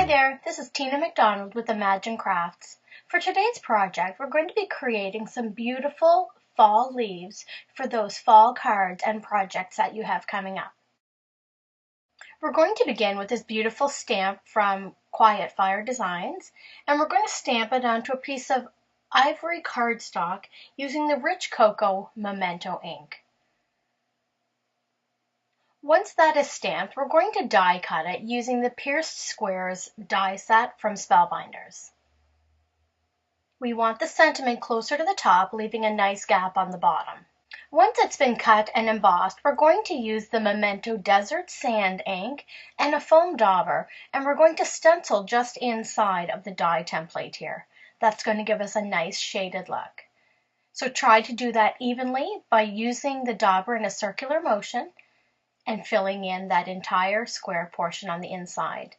Hi there, this is Tina McDonald with Imagine Crafts. For today's project, we're going to be creating some beautiful fall leaves for those fall cards and projects that you have coming up. We're going to begin with this beautiful stamp from Quiet Fire Designs, and we're going to stamp it onto a piece of ivory cardstock using the Rich Cocoa Memento ink. Once that is stamped, we're going to die cut it using the Pierced Squares die set from Spellbinders. We want the sentiment closer to the top, leaving a nice gap on the bottom. Once it's been cut and embossed, we're going to use the Memento Desert Sand ink and a foam dauber, and we're going to stencil just inside of the die template here. That's going to give us a nice shaded look. So try to do that evenly by using the dauber in a circular motion and filling in that entire square portion on the inside.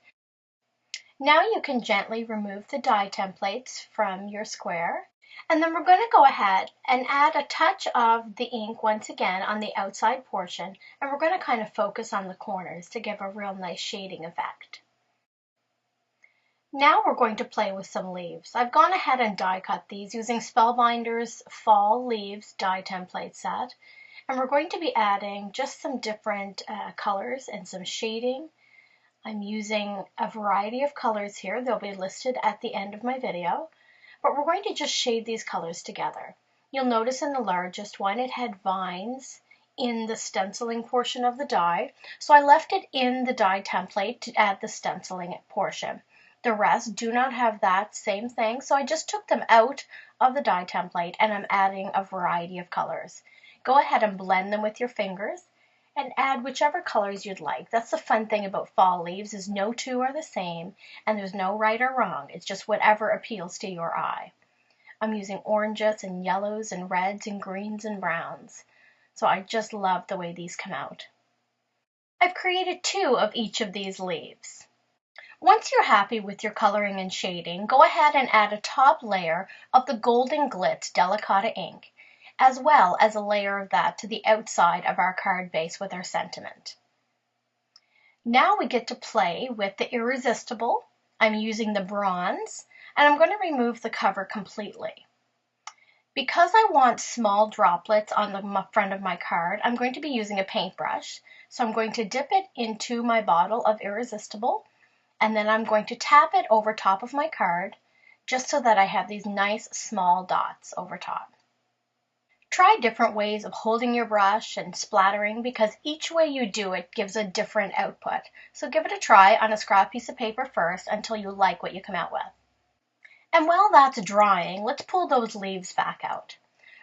Now you can gently remove the die templates from your square, and then we're going to go ahead and add a touch of the ink once again on the outside portion, and we're going to kind of focus on the corners to give a real nice shading effect. Now we're going to play with some leaves. I've gone ahead and die cut these using Spellbinders Fall Leaves die template set. And we're going to be adding just some different colors and some shading. I'm using a variety of colors here. They'll be listed at the end of my video. But we're going to just shade these colors together. You'll notice in the largest one it had vines in the stenciling portion of the die. So I left it in the die template to add the stenciling portion. The rest do not have that same thing. So I just took them out of the die template and I'm adding a variety of colors. Go ahead and blend them with your fingers and add whichever colors you'd like. That's the fun thing about fall leaves is no two are the same and there's no right or wrong. It's just whatever appeals to your eye. I'm using oranges and yellows and reds and greens and browns. So I just love the way these come out. I've created 2 of each of these leaves. Once you're happy with your coloring and shading, go ahead and add a top layer of the Golden Glitz Delicata ink, as well as a layer of that to the outside of our card base with our sentiment. Now we get to play with the Irresistible. I'm using the bronze, and I'm going to remove the cover completely. Because I want small droplets on the front of my card, I'm going to be using a paintbrush. So I'm going to dip it into my bottle of Irresistible, and then I'm going to tap it over top of my card, just so that I have these nice small dots over top. Try different ways of holding your brush and splattering because each way you do it gives a different output. So give it a try on a scrap piece of paper first until you like what you come out with. And while that's drying, let's pull those leaves back out.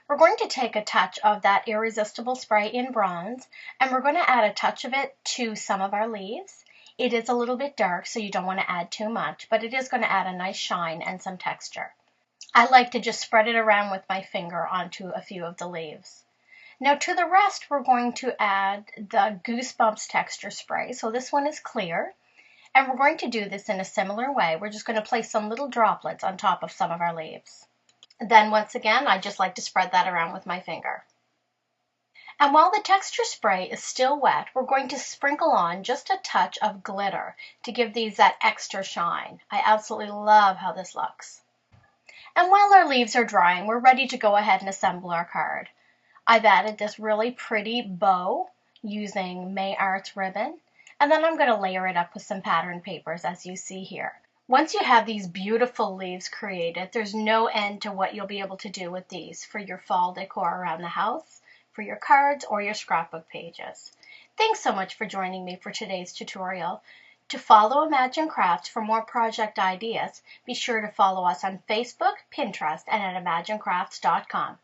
We're going to take a touch of that Irresistible spray in bronze and we're going to add a touch of it to some of our leaves. It is a little bit dark, so you don't want to add too much, but it is going to add a nice shine and some texture. I like to just spread it around with my finger onto a few of the leaves. Now to the rest, we're going to add the Goosebumps texture spray. So this one is clear, and we're going to do this in a similar way. We're just going to place some little droplets on top of some of our leaves. Then once again, I just like to spread that around with my finger. And while the texture spray is still wet, we're going to sprinkle on just a touch of glitter to give these that extra shine. I absolutely love how this looks. And while our leaves are drying, we're ready to go ahead and assemble our card. I've added this really pretty bow using May Arts ribbon, and then I'm going to layer it up with some pattern papers as you see here. Once you have these beautiful leaves created, there's no end to what you'll be able to do with these for your fall decor around the house, for your cards, or your scrapbook pages. Thanks so much for joining me for today's tutorial. To follow Imagine Crafts for more project ideas, be sure to follow us on Facebook, Pinterest, and at imaginecrafts.com.